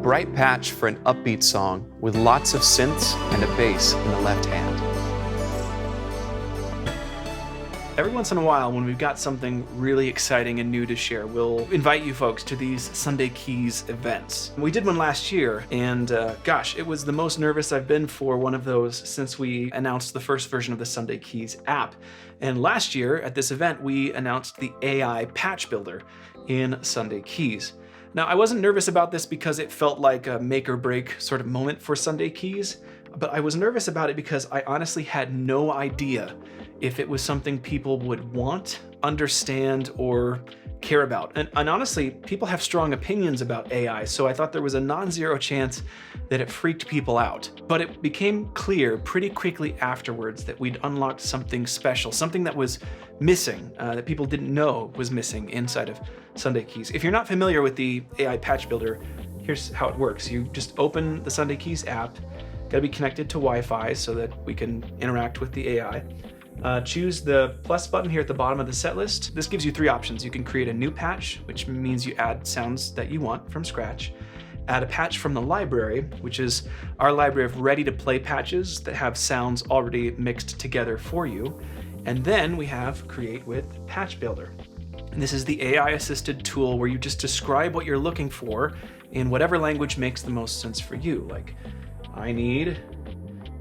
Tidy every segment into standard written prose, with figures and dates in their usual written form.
bright patch for an upbeat song with lots of synths and a bass in the left hand. Every once in a while, when we've got something really exciting and new to share, we'll invite you folks to these Sunday Keys events. We did one last year, and gosh, it was the most nervous I've been for one of those since we announced the first version of the Sunday Keys app. And last year, at this event, we announced the AI Patch Builder in Sunday Keys. Now, I wasn't nervous about this because it felt like a make or break sort of moment for Sunday Keys, but I was nervous about it because I honestly had no idea if it was something people would want, understand, or care about. And honestly, people have strong opinions about AI, so I thought there was a non-zero chance that it freaked people out. But it became clear pretty quickly afterwards that we'd unlocked something special, something that was missing, that people didn't know was missing inside of Sunday Keys. If you're not familiar with the AI Patch Builder, here's how it works. You just open the Sunday Keys app, gotta be connected to Wi-Fi so that we can interact with the AI. Choose the plus button here at the bottom of the set list. This gives you three options. You can create a new patch, which means you add sounds that you want from scratch. Add a patch from the library, which is our library of ready-to-play patches that have sounds already mixed together for you. And then we have Create with Patch Builder. And this is the AI-assisted tool where you just describe what you're looking for in whatever language makes the most sense for you. Like, I need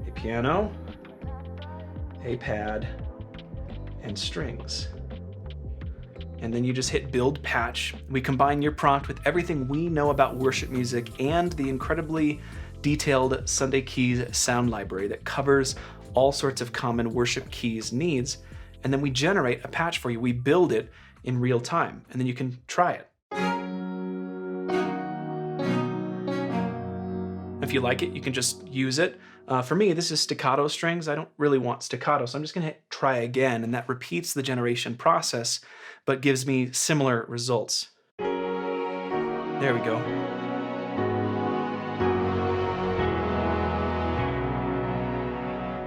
a piano, a pad, and strings. And then you just hit Build Patch. We combine your prompt with everything we know about worship music and the incredibly detailed Sunday Keys sound library that covers all sorts of common worship keys needs. And then we generate a patch for you. We build it in real time, and then you can try it. If you like it, you can just use it. For me, this is staccato strings. I don't really want staccato, so I'm just gonna hit try again, and that repeats the generation process, but gives me similar results. There we go.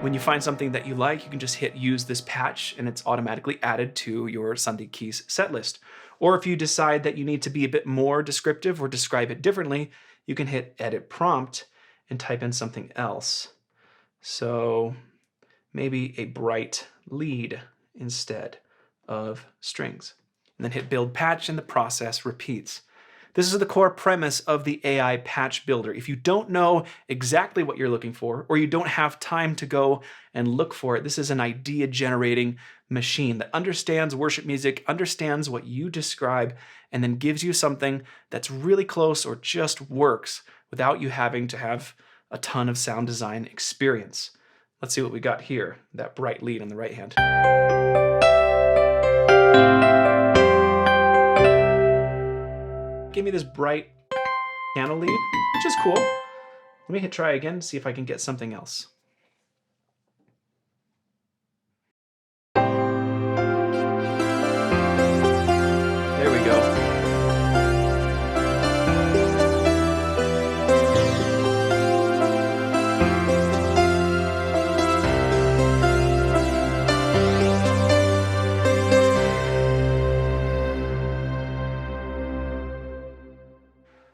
When you find something that you like, you can just hit use this patch, and it's automatically added to your Sunday Keys set list. Or if you decide that you need to be a bit more descriptive or describe it differently, you can hit edit prompt and type in something else. So maybe a bright lead instead of strings. And then hit build patch and the process repeats. This is the core premise of the AI Patch Builder. If you don't know exactly what you're looking for, or you don't have time to go and look for it, this is an idea-generating machine that understands worship music, understands what you describe, and then gives you something that's really close or just works without you having to have a ton of sound design experience. Let's see what we got here, that bright lead on the right hand. Give me this bright piano lead, which is cool. Let me hit try again to see if I can get something else. There we go.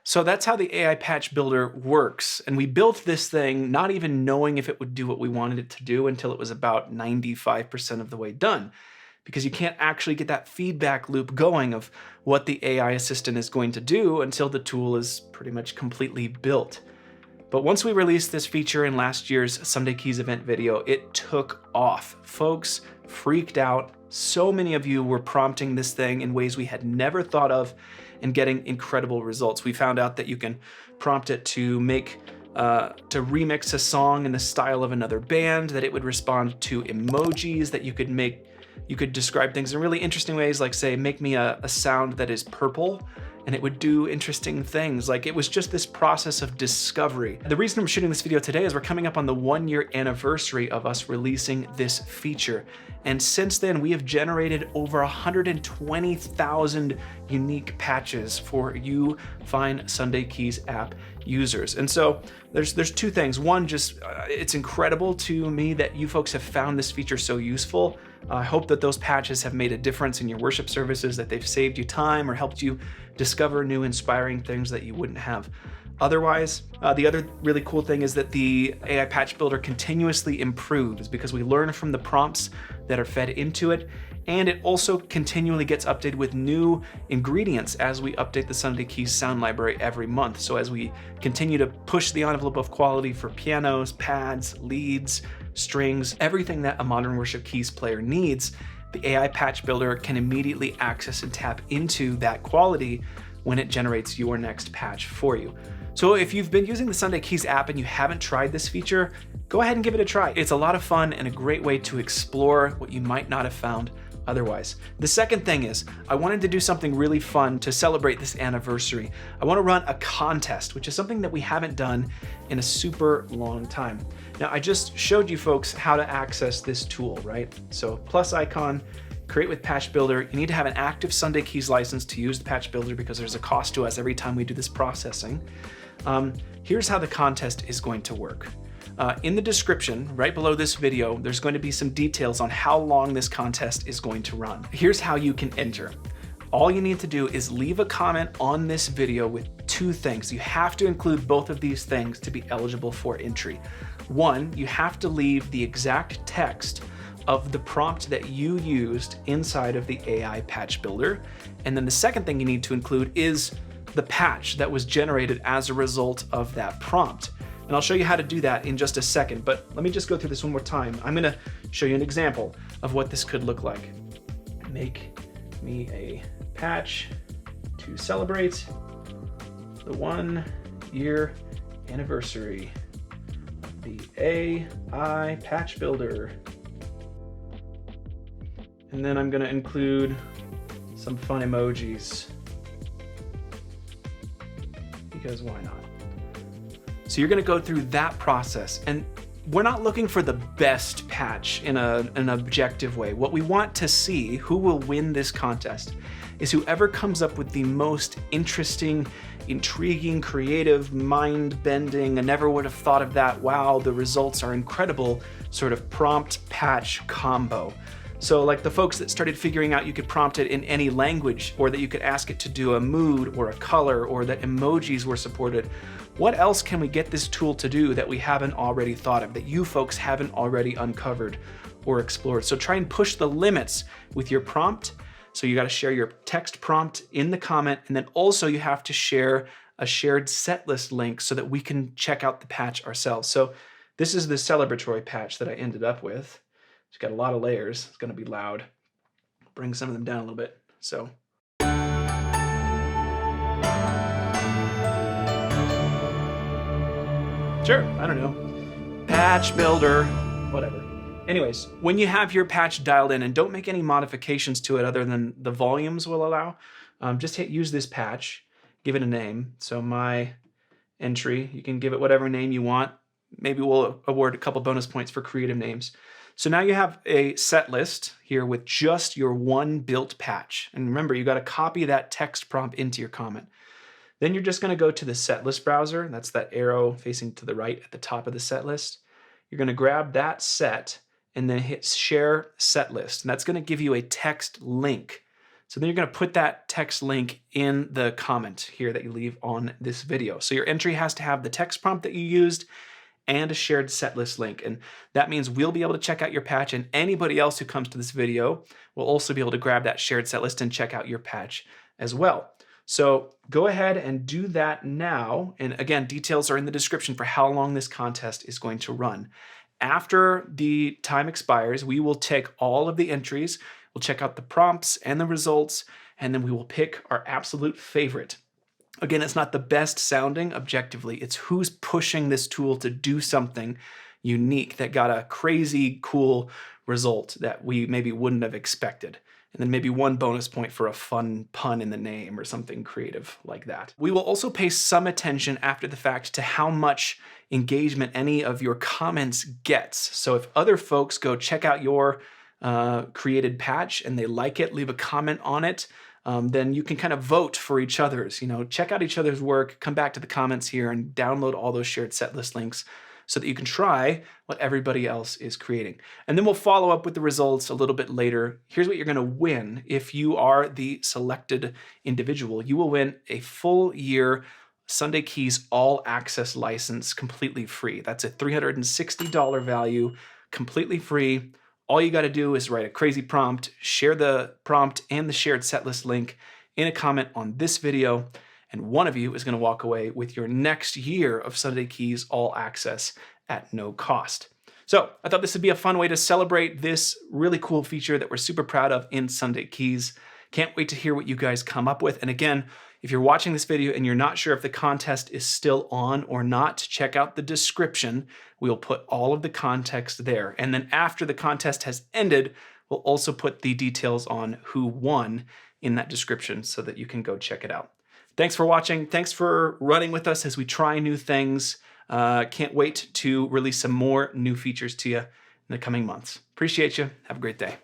So that's how the AI Patch Builder works. And we built this thing not even knowing if it would do what we wanted it to do until it was about 95% of the way done. Because you can't actually get that feedback loop going of what the AI assistant is going to do until the tool is pretty much completely built. But once we released this feature in last year's Sunday Keys event video, it took off. Folks freaked out. So many of you were prompting this thing in ways we had never thought of and getting incredible results. We found out that you can prompt it to remix a song in the style of another band, that it would respond to emojis, that you could describe things in really interesting ways, like say, make me a sound that is purple, and it would do interesting things. Like, it was just this process of discovery. The reason I'm shooting this video today is we're coming up on the 1-year anniversary of us releasing this feature. And since then, we have generated over 120,000 unique patches for you fine Sunday Keys app users. And so there's two things. One, just it's incredible to me that you folks have found this feature so useful. I hope that those patches have made a difference in your worship services, that they've saved you time or helped you discover new inspiring things that you wouldn't have Otherwise, the other really cool thing is that the AI Patch Builder continuously improves because we learn from the prompts that are fed into it, and it also continually gets updated with new ingredients as we update the Sunday Keys sound library every month. So as we continue to push the envelope of quality for pianos, pads, leads, strings, everything that a modern worship keys player needs, the AI Patch Builder can immediately access and tap into that quality when it generates your next patch for you. So if you've been using the Sunday Keys app and you haven't tried this feature, go ahead and give it a try. It's a lot of fun and a great way to explore what you might not have found otherwise. The second thing is, I wanted to do something really fun to celebrate this anniversary. I want to run a contest, which is something that we haven't done in a super long time. Now, I just showed you folks how to access this tool, right? So plus icon, create with Patch Builder. You need to have an active Sunday Keys license to use the Patch Builder because there's a cost to us every time we do this processing. Here's how the contest is going to work. In the description, right below this video, there's going to be some details on how long this contest is going to run. Here's how you can enter. All you need to do is leave a comment on this video with two things. You have to include both of these things to be eligible for entry. One, you have to leave the exact text of the prompt that you used inside of the AI Patch Builder. And then the second thing you need to include is the patch that was generated as a result of that prompt. And I'll show you how to do that in just a second, but let me just go through this one more time. I'm gonna show you an example of what this could look like. Make me a patch to celebrate the 1 year anniversary of the AI Patch Builder. And then I'm gonna include some fun emojis, because why not? So you're gonna go through that process, and we're not looking for the best patch in an objective way. What we want to see, who will win this contest, is whoever comes up with the most interesting, intriguing, creative, mind-bending, I never would have thought of that, wow, the results are incredible, sort of prompt patch combo. So like the folks that started figuring out you could prompt it in any language, or that you could ask it to do a mood or a color, or that emojis were supported. What else can we get this tool to do that we haven't already thought of, that you folks haven't already uncovered or explored? So try and push the limits with your prompt. So you got to share your text prompt in the comment, and then also you have to share a shared setlist link so that we can check out the patch ourselves. So this is the celebratory patch that I ended up with. It's got a lot of layers. It's going to be loud. Bring some of them down a little bit. So. Sure, I don't know. Patch Builder, whatever. Anyways, when you have your patch dialed in, and don't make any modifications to it other than the volumes will allow, just hit use this patch, give it a name. So my entry, you can give it whatever name you want. Maybe we'll award a couple bonus points for creative names. So now you have a set list here with just your one built patch. And remember, you got to copy that text prompt into your comment. Then you're just going to go to the setlist browser. That's that arrow facing to the right at the top of the set list. You're going to grab that set and then hit share setlist. And that's going to give you a text link. So then you're going to put that text link in the comment here that you leave on this video. So your entry has to have the text prompt that you used and a shared setlist link. And that means we'll be able to check out your patch, and anybody else who comes to this video will also be able to grab that shared setlist and check out your patch as well. So go ahead and do that now. And again, details are in the description for how long this contest is going to run. After the time expires, we will take all of the entries, we'll check out the prompts and the results, and then we will pick our absolute favorite. Again, it's not the best sounding objectively, it's who's pushing this tool to do something unique that got a crazy cool result that we maybe wouldn't have expected. And then maybe one bonus point for a fun pun in the name or something creative like that. We will also pay some attention after the fact to how much engagement any of your comments gets. So if other folks go check out your created patch and they like it, leave a comment on it, then you can kind of vote for each other's, check out each other's work, come back to the comments here and download all those shared setlist links so that you can try what everybody else is creating. And then we'll follow up with the results a little bit later. Here's what you're gonna win if you are the selected individual. You will win a full year Sunday Keys All Access license completely free. That's a $360 value, completely free. All you got to do is write a crazy prompt, share the prompt and the shared setlist link in a comment on this video, and one of you is going to walk away with your next year of Sunday Keys All Access at no cost. So I thought this would be a fun way to celebrate this really cool feature that we're super proud of in Sunday Keys. Can't wait to hear what you guys come up with. And again, if you're watching this video and you're not sure if the contest is still on or not, check out the description. We'll put all of the context there. And then after the contest has ended, we'll also put the details on who won in that description so that you can go check it out. Thanks for watching. Thanks for running with us as we try new things. Can't wait to release some more new features to you in the coming months. Appreciate you. Have a great day.